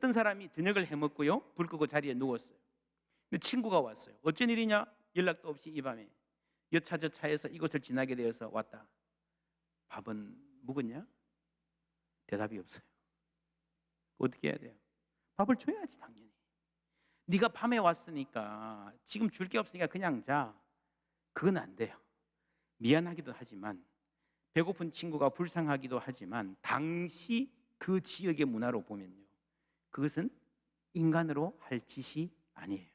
어떤 사람이 저녁을 해먹고요, 불 끄고 자리에 누웠어요. 근데 친구가 왔어요. 어쩐 일이냐? 연락도 없이 이 밤에 여차저차해서 이곳을 지나게 되어서 왔다. 밥은 먹었냐? 대답이 없어요. 어떻게 해야 돼요? 밥을 줘야지 당연히. 네가 밤에 왔으니까 지금 줄 게 없으니까 그냥 자. 그건 안 돼요. 미안하기도 하지만, 배고픈 친구가 불쌍하기도 하지만, 당시 그 지역의 문화로 보면요, 그것은 인간으로 할 짓이 아니에요.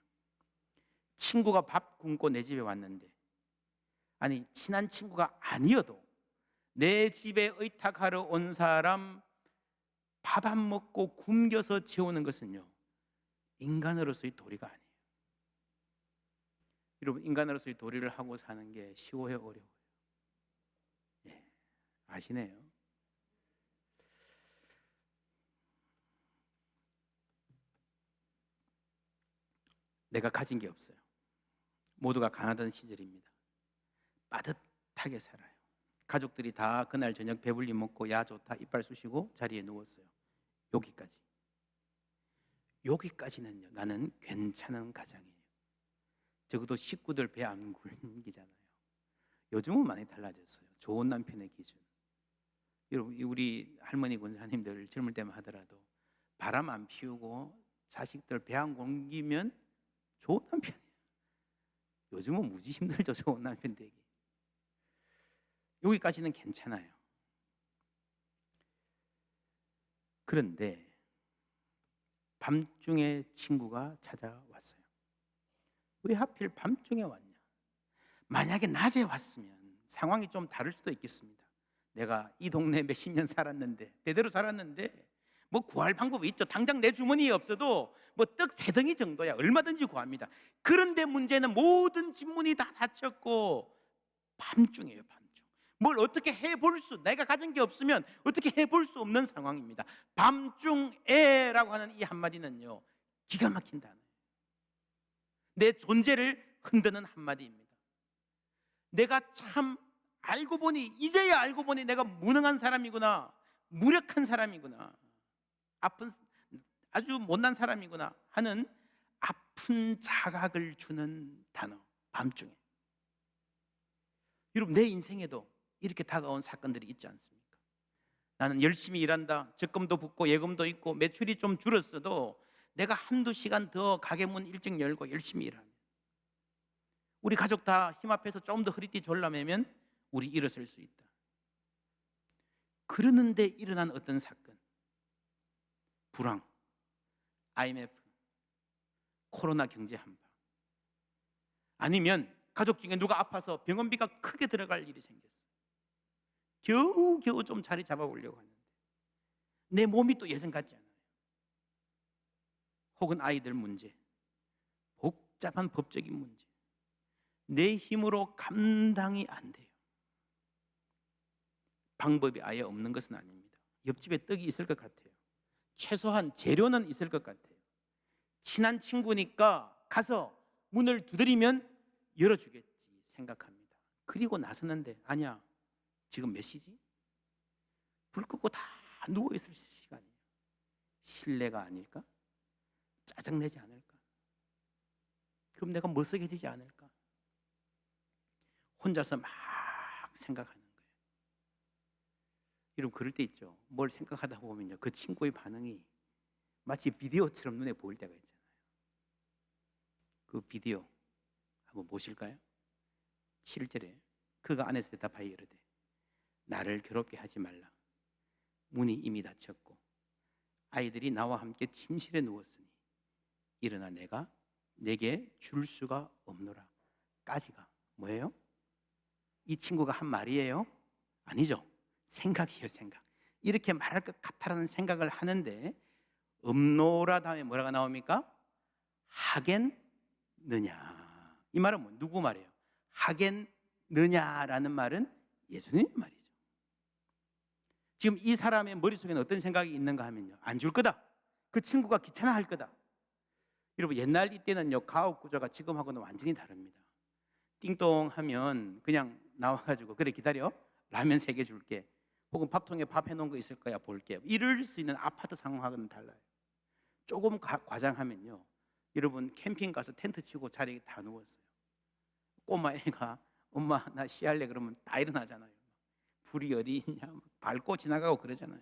친구가 밥 굶고 내 집에 왔는데, 아니 친한 친구가 아니어도 내 집에 의탁하러 온 사람 밥 안 먹고 굶겨서 채우는 것은요, 인간으로서의 도리가 아니에요. 여러분, 인간으로서의 도리를 하고 사는 게 쉬워요, 어려워요? 예, 아시네요. 내가 가진 게 없어요. 모두가 가난하던 시절입니다. 빠듯하게 살아요. 가족들이 다 그날 저녁 배불리 먹고 야 좋다 이빨 쑤시고 자리에 누웠어요. 여기까지는요, 나는 괜찮은 가장이에요. 적어도 식구들 배 안 굶기잖아요. 요즘은 많이 달라졌어요. 좋은 남편의 기준. 여러분, 우리 할머니 권사님들 젊을 때만 하더라도 바람 안 피우고 자식들 배 안 굶기면 좋은 남편이에요. 요즘은 무지 힘들죠, 좋은 남편 되기. 여기까지는 괜찮아요. 그런데 밤중에 친구가 찾아왔어요. 왜 하필 밤중에 왔냐? 만약에 낮에 왔으면 상황이 좀 다를 수도 있겠습니다. 내가 이 동네에 몇십 년 살았는데, 대대로 살았는데 뭐 구할 방법이 있죠. 당장 내 주머니에 없어도 뭐 떡 세 덩이 정도야 얼마든지 구합니다. 그런데 문제는 모든 집 문이 다 닫혔고 밤중이에요, 밤중. 뭘 어떻게 해볼 내가 가진 게 없으면 어떻게 해볼 수 없는 상황입니다. 밤중에라고 하는 이 한마디는요, 기가 막힌 단어예요. 내 존재를 흔드는 한마디입니다. 내가 참 알고 보니, 이제야 알고 보니 내가 무능한 사람이구나, 무력한 사람이구나, 아주 못난 사람이구나 하는 아픈 자각을 주는 단어, 밤중에. 여러분, 내 인생에도 이렇게 다가온 사건들이 있지 않습니까? 나는 열심히 일한다, 적금도 붙고 예금도 있고 매출이 좀 줄었어도 내가 한두 시간 더 가게 문 일찍 열고 열심히 일하면, 우리 가족 다 힘합해서 좀 더 허리띠 졸라매면 우리 일어설 수 있다. 그러는데 일어난 어떤 사건, 불황, IMF, 코로나 경제 한방, 아니면 가족 중에 누가 아파서 병원비가 크게 들어갈 일이 생겼어. 겨우겨우 좀 자리 잡아보려고 하는데 내 몸이 또 예전 같지 않아요. 혹은 아이들 문제, 복잡한 법적인 문제, 내 힘으로 감당이 안 돼요. 방법이 아예 없는 것은 아닙니다. 옆집에 떡이 있을 것 같아요. 최소한 재료는 있을 것 같아요. 친한 친구니까 가서 문을 두드리면 열어주겠지 생각합니다. 그리고 나서는데, 아니야, 지금 몇 시지? 불 끄고 다 누워있을 시간이에요. 실례가 아닐까? 짜증내지 않을까? 그럼 내가 머쓱해지지 않을까? 혼자서 막 생각하는 거예요. 여러분, 그럴 때 있죠. 뭘 생각하다 보면요, 그 친구의 반응이 마치 비디오처럼 눈에 보일 때가 있잖아요. 그 비디오 한번 보실까요? 7절에 그가 안에서 대답하여 이르되 나를 괴롭게 하지 말라. 문이 이미 닫혔고 아이들이 나와 함께 침실에 누웠으니 일어나 내가 내게 줄 수가 없노라. 까지가 뭐예요? 이 친구가 한 말이에요? 아니죠. 생각이에요, 생각. 이렇게 말할 것 같다라는 생각을 하는데, 없노라 다음에 뭐라고 나옵니까? 하겠느냐. 이 말은 뭐 누구 말이에요? 하겠느냐라는 말은 예수님의 말이죠. 지금 이 사람의 머릿속에는 어떤 생각이 있는가 하면요, 안 줄 거다, 그 친구가 귀찮아할 거다. 여러분, 옛날 이때는요, 가옥 구조가 지금하고는 완전히 다릅니다. 띵동 하면 그냥 나와가지고 그래 기다려, 라면 3개 줄게, 혹은 밥통에 밥 해놓은 거 있을 거야 볼게, 이럴 수 있는 아파트 상황하고는 달라요. 조금 과장하면요, 여러분 캠핑 가서 텐트 치고 자리에 다 누웠어요. 꼬마 애가 엄마 나 쉬할래 그러면 다 일어나잖아요. 불이 어디 있냐 막 밟고 지나가고 그러잖아요.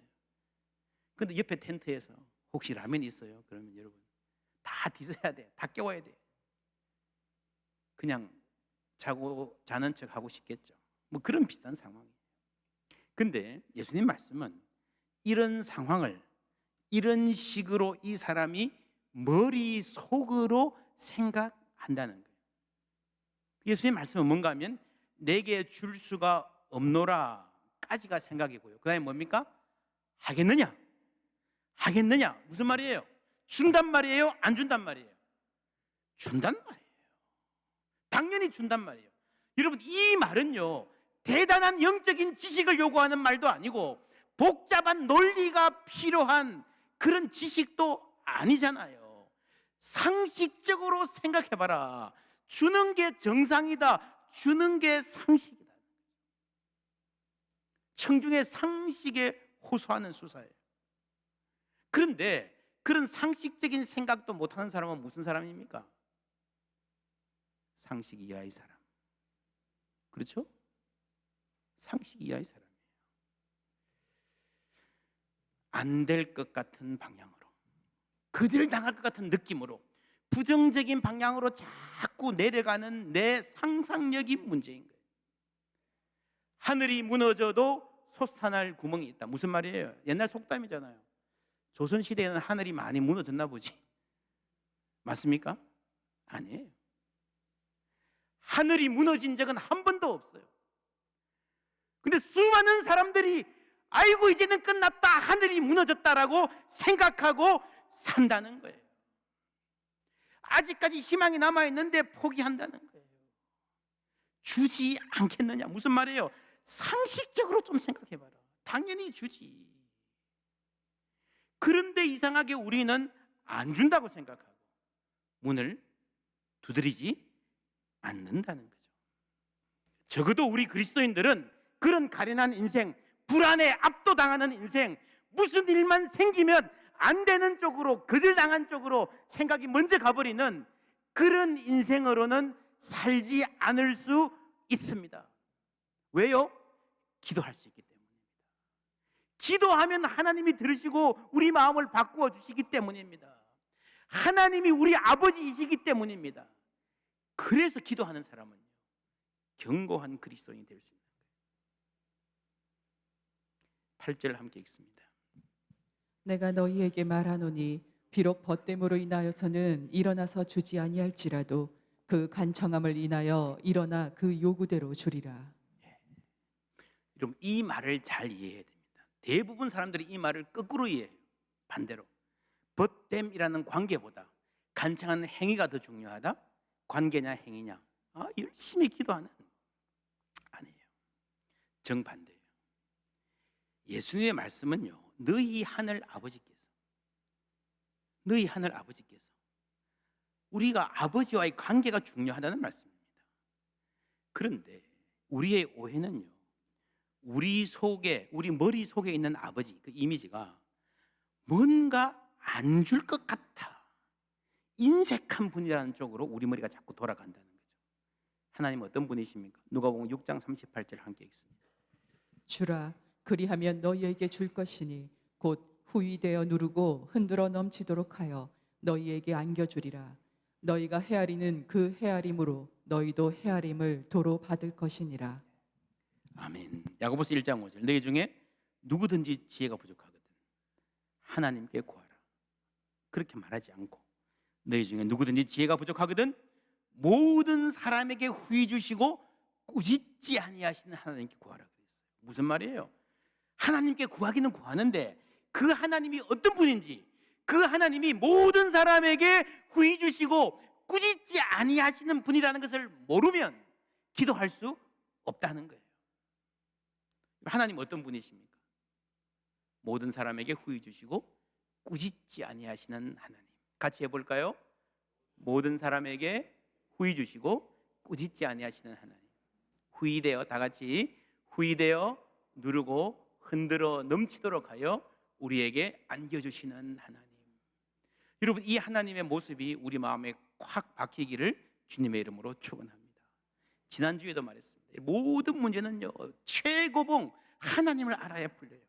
근데 옆에 텐트에서 혹시 라면이 있어요? 그러면 여러분 다 뒤져야 돼. 다 깨워야 돼. 그냥 자는 척 하고 싶겠죠. 뭐 그런 비슷한 상황이에요. 근데 예수님 말씀은 이런 상황을 이런 식으로 이 사람이 머릿속으로 생각한다는 거예요. 예수님 말씀은 뭔가 하면 내게 줄 수가 없노라 까지가 생각이고요. 그 다음에 뭡니까? 하겠느냐? 하겠느냐? 무슨 말이에요? 준단 말이에요? 안 준단 말이에요? 준단 말이에요. 당연히 준단 말이에요. 여러분 이 말은요, 대단한 영적인 지식을 요구하는 말도 아니고 복잡한 논리가 필요한 그런 지식도 아니잖아요. 상식적으로 생각해봐라. 주는 게 정상이다. 주는 게 상식이다. 청중의 상식에 호소하는 수사예요. 그런데 그런 상식적인 생각도 못하는 사람은 무슨 사람입니까? 상식 이하의 사람. 그렇죠? 상식 이하의 사람이에요. 안 될 것 같은 방향으로, 거절당할 것 같은 느낌으로, 부정적인 방향으로 자꾸 내려가는 내 상상력이 문제인 거예요. 하늘이 무너져도 솟아날 구멍이 있다. 무슨 말이에요? 옛날 속담이잖아요. 조선시대에는 하늘이 많이 무너졌나 보지. 맞습니까? 아니에요. 하늘이 무너진 적은 한 번도 없어요. 근데 수많은 사람들이 아이고 이제는 끝났다, 하늘이 무너졌다라고 생각하고 산다는 거예요. 아직까지 희망이 남아있는데 포기한다는 거예요. 주지 않겠느냐? 무슨 말이에요? 상식적으로 좀 생각해봐라. 당연히 주지. 그런데 이상하게 우리는 안 준다고 생각하고 문을 두드리지 않는다는 거죠. 적어도 우리 그리스도인들은 그런 가련한 인생, 불안에 압도당하는 인생, 무슨 일만 생기면 안 되는 쪽으로, 거절당한 쪽으로 생각이 먼저 가버리는 그런 인생으로는 살지 않을 수 있습니다. 왜요? 기도할 수 있기 때문입니다. 기도하면 하나님이 들으시고 우리 마음을 바꾸어 주시기 때문입니다. 하나님이 우리 아버지이시기 때문입니다. 그래서 기도하는 사람은요, 견고한 그리스도인이 될 수 있는 거예요. 8절 함께 읽습니다. 내가 너희에게 말하노니 비록 벗됨으로 인하여서는 일어나서 주지 아니할지라도 그 간청함을 인하여 일어나 그 요구대로 주리라. 여러분 이 말을 잘 이해해야 됩니다. 대부분 사람들이 이 말을 거꾸로 이해해요. 반대로 벗됨이라는 관계보다 간청하는 행위가 더 중요하다? 관계냐 행위냐? 열심히 기도하는? 아니에요. 정반대예요. 예수님의 말씀은요, 너희 하늘 아버지께서 우리가 아버지와의 관계가 중요하다는 말씀입니다. 그런데 우리의 오해는요, 우리 머릿속에 있는 아버지, 그 이미지가 뭔가 안 줄 것 같아, 인색한 분이라는 쪽으로 우리 머리가 자꾸 돌아간다는 거죠. 하나님은 어떤 분이십니까? 누가복음 6장 38절 함께 읽습니다. 주라, 그리하면 너희에게 줄 것이니 곧 후이되어 누르고 흔들어 넘치도록 하여 너희에게 안겨주리라. 너희가 헤아리는 그 헤아림으로 너희도 헤아림을 도로 받을 것이니라. 아멘. 야고보서 1장 5절. 너희 중에 누구든지 지혜가 부족하거든 하나님께 구하라. 그렇게 말하지 않고 너희 중에 누구든지 지혜가 부족하거든 모든 사람에게 후히 주시고 꾸짖지 아니하시는 하나님께 구하라 그랬어요. 무슨 말이에요? 하나님께 구하기는 구하는데 그 하나님이 어떤 분인지, 그 하나님이 모든 사람에게 후히 주시고 꾸짖지 아니하시는 분이라는 것을 모르면 기도할 수 없다는 거예요. 하나님 어떤 분이십니까? 모든 사람에게 후히 주시고 꾸짖지 아니하시는 하나님. 같이 해볼까요? 모든 사람에게 후히 주시고 꾸짖지 아니하시는 하나님. 후히되어, 다 같이 후히되어 누르고 흔들어 넘치도록 하여 우리에게 안겨주시는 하나님. 여러분, 이 하나님의 모습이 우리 마음에 콱 박히기를 주님의 이름으로 축원합니다. 지난주에도 말했습니다. 모든 문제는요, 최고봉 하나님을 알아야 풀려요.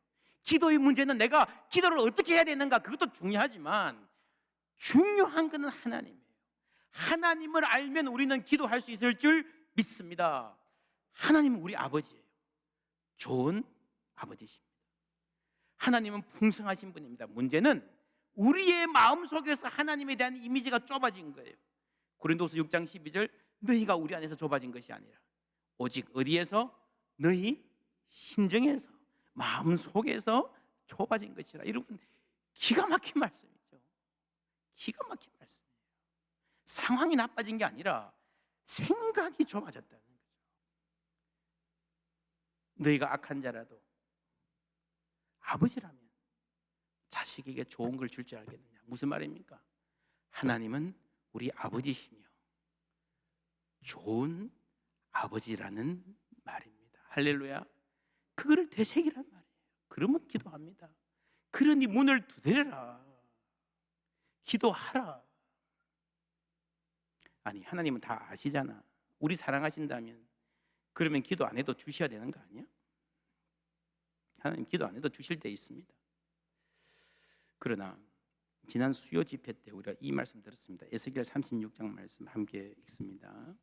기도의 문제는 내가 기도를 어떻게 해야 되는가, 그것도 중요하지만 중요한 것은 하나님이에요. 하나님을 알면 우리는 기도할 수 있을 줄 믿습니다. 하나님은 우리 아버지예요. 좋은 아버지십니다. 하나님은 풍성하신 분입니다. 문제는 우리의 마음속에서 하나님에 대한 이미지가 좁아진 거예요. 고린도서 6장 12절, 너희가 우리 안에서 좁아진 것이 아니라 오직 어디에서? 너희 심정에서, 마음속에서 좁아진 것이라. 여러분, 기가 막힌 말씀이죠. 기가 막힌 말씀이에요. 상황이 나빠진 게 아니라 생각이 좁아졌다는 거죠. 너희가 악한 자라도 아버지라면 자식에게 좋은 걸 줄 줄 알겠느냐. 무슨 말입니까? 하나님은 우리 아버지시며 좋은 아버지라는 말입니다. 할렐루야. 그거를 되새기란 말이에요. 그러면 기도합니다. 그러니 문을 두드려라. 기도하라. 아니, 하나님은 다 아시잖아. 우리 사랑하신다면 그러면 기도 안 해도 주셔야 되는 거 아니야? 하나님 기도 안 해도 주실 때 있습니다. 그러나 지난 수요 집회 때 우리가 이 말씀 들었습니다. 에스겔 36장 말씀 함께 읽습니다.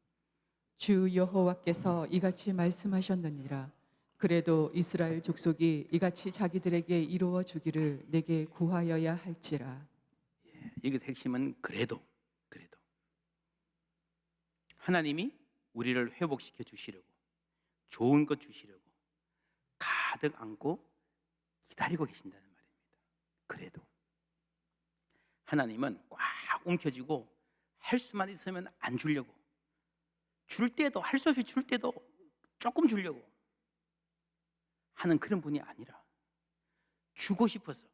주 여호와께서 이같이 말씀하셨느니라. 그래도 이스라엘 족속이 이같이 자기들에게 이루어 주기를 내게 구하여야 할지라. 여기서 핵심은 그래도 하나님이 우리를 회복시켜 주시려고, 좋은 것 주시려고 가득 안고 기다리고 계신다는 말입니다. 그래도 하나님은 꽉 움켜쥐고 할 수만 있으면 안 주려고, 줄 때도 할 수 없이 줄 때도 조금 주려고 하는 그런 분이 아니라, 주고 싶어서,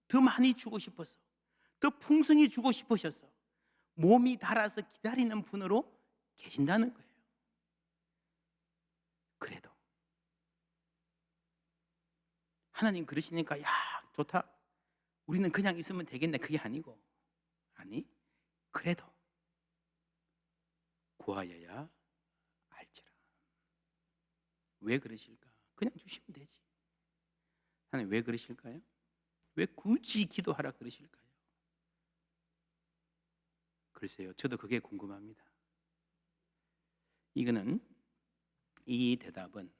더 많이 주고 싶어서, 더 풍성히 주고 싶으셔서 몸이 달아서 기다리는 분으로 계신다는 거예요. 그래도 하나님 그러시니까 야 좋다, 우리는 그냥 있으면 되겠네, 그게 아니고, 아니 그래도 구하여야 할지라. 왜 그러실까? 그냥 주시면 되지. 하나님 왜 그러실까요? 왜 굳이 기도하라 그러실까요? 글쎄요, 저도 그게 궁금합니다. 이 대답은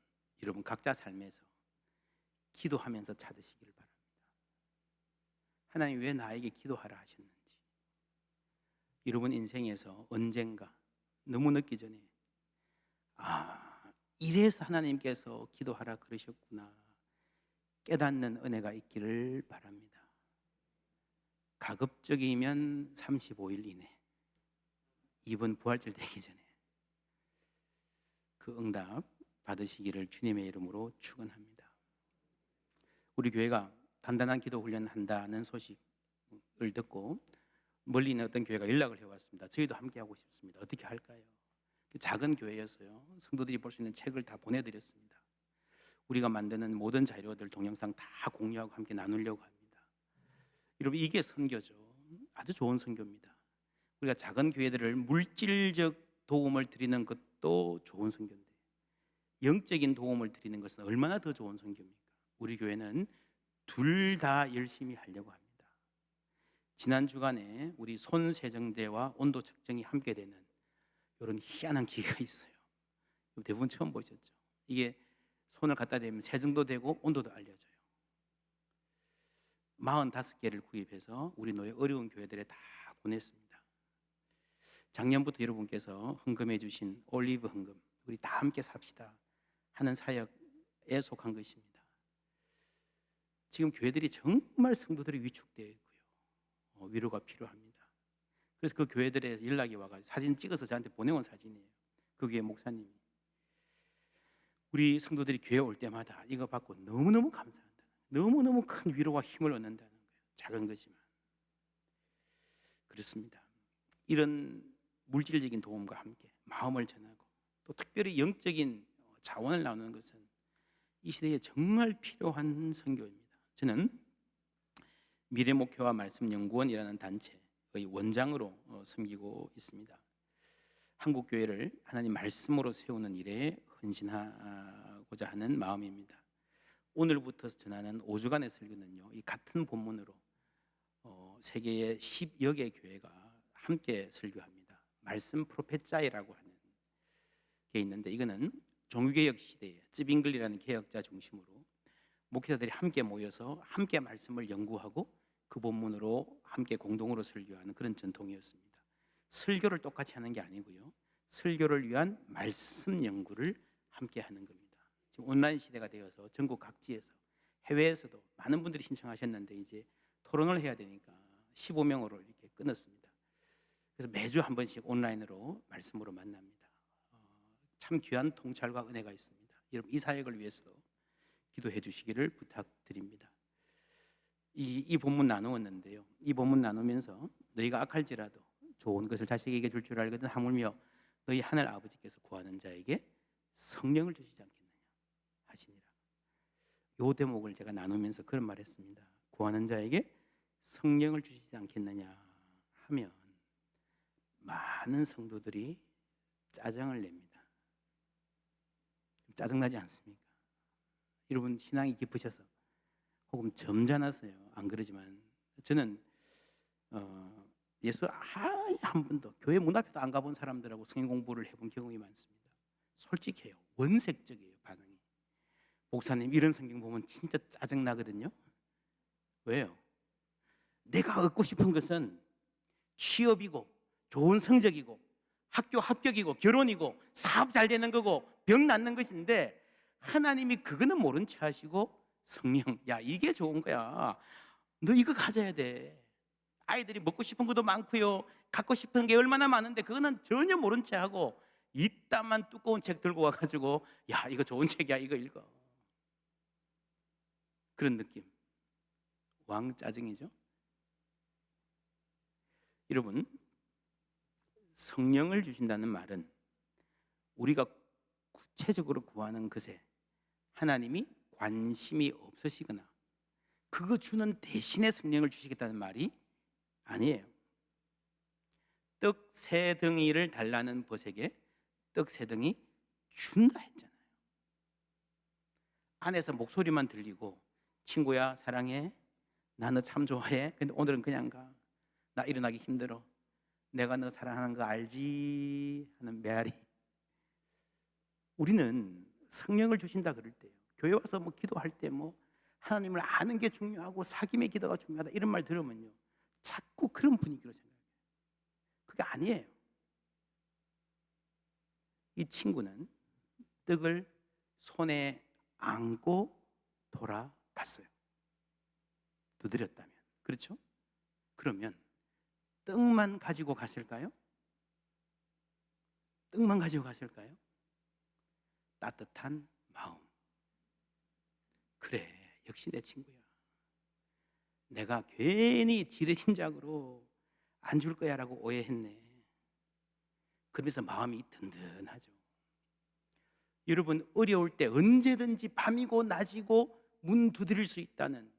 여러분 각자 삶에서 기도하면서 찾으시기를 바랍니다. 하나님 왜 나에게 기도하라 하셨는지, 여러분 인생에서 언젠가 너무 늦기 전에 이래서 하나님께서 기도하라 그러셨구나 깨닫는 은혜가 있기를 바랍니다. 가급적이면 35일 이내, 이번 부활절 되기 전에 그 응답 받으시기를 주님의 이름으로 축원합니다. 우리 교회가 단단한 기도 훈련 한다는 소식을 듣고 멀리 있는 어떤 교회가 연락을 해왔습니다. 저희도 함께 하고 싶습니다. 어떻게 할까요? 작은 교회여서요, 성도들이 볼 수 있는 책을 다 보내드렸습니다. 우리가 만드는 모든 자료들 동영상 다 공유하고 함께 나누려고 합니다. 여러분, 이게 선교죠. 아주 좋은 선교입니다. 우리가 작은 교회들을 물질적 도움을 드리는 것도 좋은 선교인데, 영적인 도움을 드리는 것은 얼마나 더 좋은 선교입니까? 우리 교회는 둘 다 열심히 하려고 합니다. 지난 주간에 우리 손 세정제와 온도 측정이 함께 되는 이런 희한한 기계가 있어요. 대부분 처음 보셨죠? 이게 손을 갖다 대면 세정도 되고 온도도 알려줘요. 45개를 구입해서 우리 노예 어려운 교회들에 다 보냈습니다. 작년부터 여러분께서 헌금해 주신 올리브 헌금, 우리 다 함께 삽시다 하는 사역에 속한 것입니다. 지금 교회들이 정말 성도들이 위축되어 있고요, 위로가 필요합니다. 그래서 그 교회들에서 연락이 와가지고 사진 찍어서 저한테 보내온 사진이에요. 그 교회 목사님이 우리 성도들이 교회 올 때마다 이거 받고 너무너무 감사한다, 너무너무 큰 위로와 힘을 얻는다는 거예요. 작은 거지만 그렇습니다. 이런 물질적인 도움과 함께 마음을 전하고 또 특별히 영적인 자원을 나누는 것은 이 시대에 정말 필요한 선교입니다. 저는 미래목표와 말씀연구원이라는 단체, 거의 원장으로 섬기고 있습니다. 한국 교회를 하나님 말씀으로 세우는 일에 헌신하고자 하는 마음입니다. 오늘부터 전하는 5주간의 설교는요, 이 같은 본문으로 세계의 10여 개 교회가 함께 설교합니다. 말씀 프로페자이라고 하는 게 있는데, 이거는 종교개혁 시대에 쯔빙글이라는 개혁자 중심으로 목회자들이 함께 모여서 함께 말씀을 연구하고 그 본문으로 함께 공동으로 설교하는 그런 전통이었습니다. 설교를 똑같이 하는 게 아니고요, 설교를 위한 말씀 연구를 함께 하는 겁니다. 지금 온라인 시대가 되어서 전국 각지에서, 해외에서도 많은 분들이 신청하셨는데 이제 토론을 해야 되니까 15명으로 이렇게 끊었습니다. 그래서 매주 한 번씩 온라인으로 말씀으로 만납니다. 참 귀한 통찰과 은혜가 있습니다. 여러분, 이 사역을 위해서도 기도해 주시기를 부탁드립니다. 이 본문 나누었는데요, 이 본문 나누면서 너희가 악할지라도 좋은 것을 자식에게 줄 줄 알거든 하물며 너희 하늘 아버지께서 구하는 자에게 성령을 주시지 않겠느냐 하시니라. 요 대목을 제가 나누면서 그런 말했습니다. 구하는 자에게 성령을 주시지 않겠느냐 하면 많은 성도들이 짜증을 냅니다. 짜증나지 않습니까? 여러분, 신앙이 깊으셔서 혹은 점잖아서요 안 그러지만, 저는 예수 한 번도 교회 문 앞에도 안 가본 사람들하고 성경 공부를 해본 경험이 많습니다. 솔직해요. 원색적이에요, 반응이. 목사님, 이런 성경 보면 진짜 짜증나거든요. 왜요? 내가 얻고 싶은 것은 취업이고 좋은 성적이고 학교 합격이고 결혼이고 사업 잘 되는 거고 병 낫는 것인데, 하나님이 그거는 모른 채 하시고 성령, 야 이게 좋은 거야, 너 이거 가져야 돼. 아이들이 먹고 싶은 것도 많고요, 갖고 싶은 게 얼마나 많은데 그거는 전혀 모른 채 하고 이따만 두꺼운 책 들고 와가지고 야 이거 좋은 책이야, 이거 읽어. 그런 느낌. 왕 짜증이죠. 여러분, 성령을 주신다는 말은 우리가 구체적으로 구하는 것에 하나님이 관심이 없으시거나 그거 주는 대신에 성령을 주시겠다는 말이 아니에요. 떡 세 덩이를 달라는 벗에게 떡 세 덩이 준다 했잖아요. 안에서 목소리만 들리고 친구야 사랑해, 나 너 참 좋아해, 근데 오늘은 그냥 가, 나 일어나기 힘들어, 내가 너 사랑하는 거 알지 하는 메아리. 우리는 성령을 주신다 그럴 때요, 교회 와서 뭐 기도할 때 뭐 하나님을 아는 게 중요하고 사귐의 기도가 중요하다 이런 말 들으면요 자꾸 그런 분위기로 생각해요. 그게 아니에요. 이 친구는 떡을 손에 안고 돌아갔어요. 두드렸다면. 그렇죠? 그러면 떡만 가지고 갔을까요? 떡만 가지고 갔을까요? 따뜻한 마음. 그래, 역시 내 친구야. 내가 괜히 지레짐작으로 안 줄 거야 라고 오해했네. 그러면서 마음이 든든하죠. 여러분, 어려울 때 언제든지 밤이고 낮이고 문 두드릴 수 있다는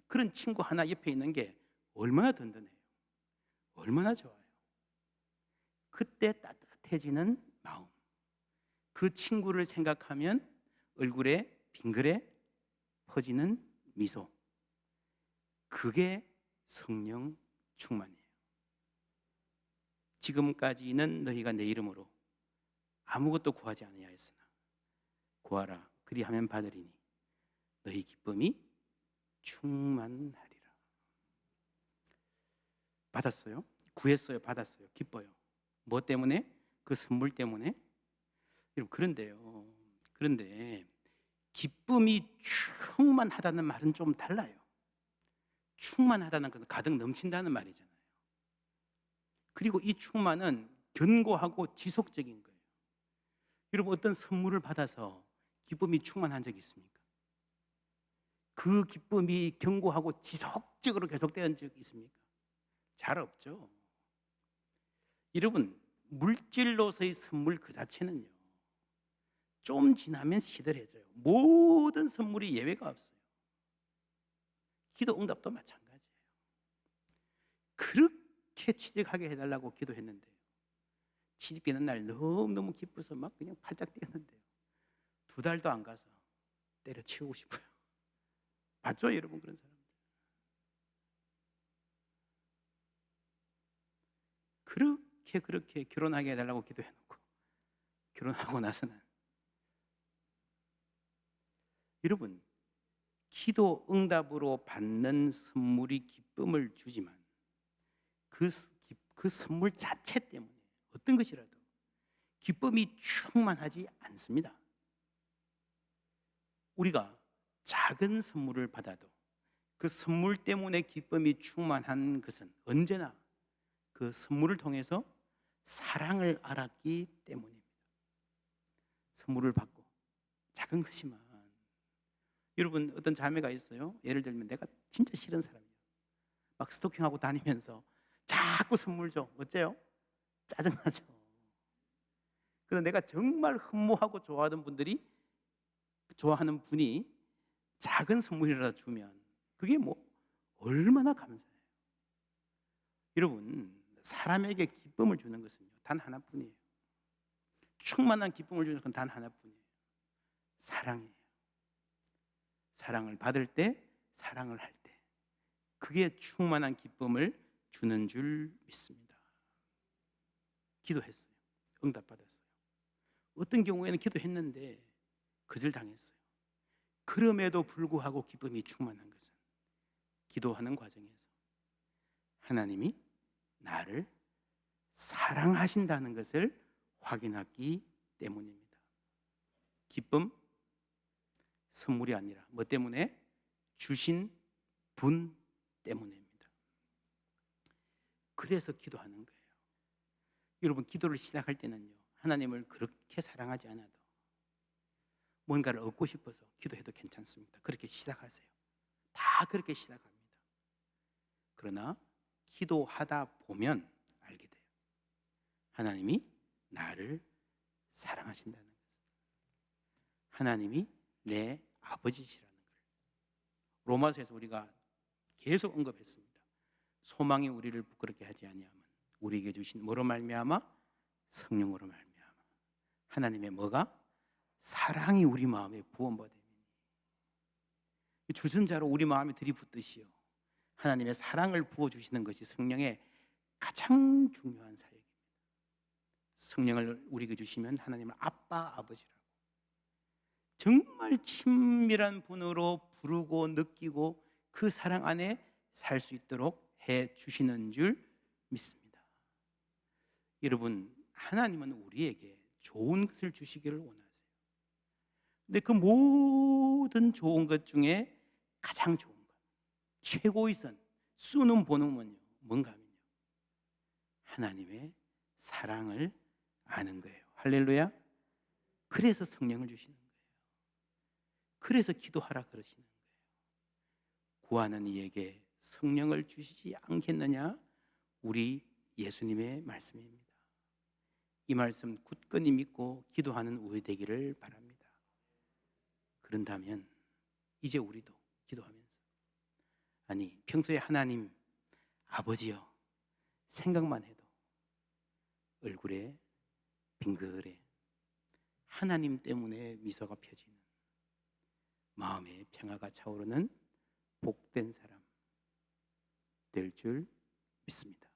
그런 친구 하나 옆에 있는 게 얼마나 든든해요. 얼마나 좋아요. 그때 따뜻해지는 마음, 그 친구를 생각하면 얼굴에 빙그레 퍼지는 미소, 그게 성령 충만이에요. 지금까지는 너희가 내 이름으로 아무것도 구하지 아니하였으나 구하라 그리하면 받으리니 너희 기쁨이 충만하리라. 받았어요? 구했어요? 받았어요? 기뻐요. 뭐 때문에? 그 선물 때문에? 여러분, 그런데 기쁨이 충만하다는 말은 좀 달라요. 충만하다는 것은 가득 넘친다는 말이잖아요. 그리고 이 충만은 견고하고 지속적인 거예요. 여러분, 어떤 선물을 받아서 기쁨이 충만한 적이 있습니까? 그 기쁨이 견고하고 지속적으로 계속되는 적이 있습니까? 잘 없죠. 여러분, 물질로서의 선물 그 자체는요 좀 지나면 시들해져요. 모든 선물이 예외가 없어요. 기도 응답도 마찬가지예요. 그렇게 그렇게 취직하게 해달라고 기도했는데요. 취직되는 날 너무너무 기뻐서 막 그냥 팔짝 뛰었는데요. 2달도 안 가서 때려치우고 싶어요. 맞죠, 여러분? 그런 사람들. 그렇게 결혼하게 해달라고 기도해놓고 결혼하고 나서는, 여러분, 기도 응답으로 받는 선물이 기쁨을 주지만 그 선물 자체 때문에 어떤 것이라도 기쁨이 충만하지 않습니다. 우리가 작은 선물을 받아도 그 선물 때문에 기쁨이 충만한 것은 언제나 그 선물을 통해서 사랑을 알았기 때문입니다. 선물을 받고 작은 것이만, 여러분, 어떤 자매가 있어요. 예를 들면 내가 진짜 싫은 사람이에요. 막 스토킹하고 다니면서 자꾸 선물 줘. 어째요? 짜증나죠. 그래서 내가 정말 흠모하고 좋아하는 분이 작은 선물이라도 주면 그게 뭐 얼마나 감사해요. 여러분, 사람에게 기쁨을 주는 것은요, 단 하나뿐이에요. 충만한 기쁨을 주는 건 단 하나뿐이에요. 사랑이에요. 사랑을 받을 때, 사랑을 할 때, 그게 충만한 기쁨을 주는 줄 믿습니다. 기도했어요. 응답받았어요. 어떤 경우에는 기도했는데 거절당했어요. 그럼에도 불구하고 기쁨이 충만한 것은 기도하는 과정에서 하나님이 나를 사랑하신다는 것을 확인하기 때문입니다. 기쁨, 선물이 아니라 뭐 때문에? 주신 분 때문입니다. 그래서 기도하는 거예요. 여러분, 기도를 시작할 때는요, 하나님을 그렇게 사랑하지 않아도 뭔가를 얻고 싶어서 기도해도 괜찮습니다. 그렇게 시작하세요. 다 그렇게 시작합니다. 그러나 기도하다 보면 알게 돼요. 하나님이 나를 사랑하신다는 것을, 하나님이 내 아버지시라는 걸 로마서에서 우리가 계속 언급했습니다. 소망이 우리를 부끄럽게 하지 아니하면 우리에게 주신 뭐로 말미암아? 성령으로 말미암아. 하나님의 뭐가? 사랑이 우리 마음에 부어버립니다. 주전자로 우리 마음에 들이붓듯이요, 하나님의 사랑을 부어주시는 것이 성령의 가장 중요한 사역입니다. 성령을 우리에게 주시면 하나님을 아빠, 아버지라고 정말 친밀한 분으로 부르고 느끼고 그 사랑 안에 살 수 있도록 해 주시는 줄 믿습니다. 여러분, 하나님은 우리에게 좋은 것을 주시기를 원하세요. 근데 그 모든 좋은 것 중에 가장 좋은 것, 최고의 선, 수는 보는은요, 뭔가 하면요, 하나님의 사랑을 아는 거예요. 할렐루야. 그래서 성령을 주시는 거예요. 그래서 기도하라 그러시는 거예요. 구하는 이에게 성령을 주시지 않겠느냐? 우리 예수님의 말씀입니다. 이 말씀 굳건히 믿고 기도하는 우리 되기를 바랍니다. 그런다면 이제 우리도 기도하면서, 아니, 평소에 하나님 아버지여 생각만 해도 얼굴에 빙그레 하나님 때문에 미소가 펴지는, 마음에 평화가 차오르는 복된 사람 될 줄 믿습니다.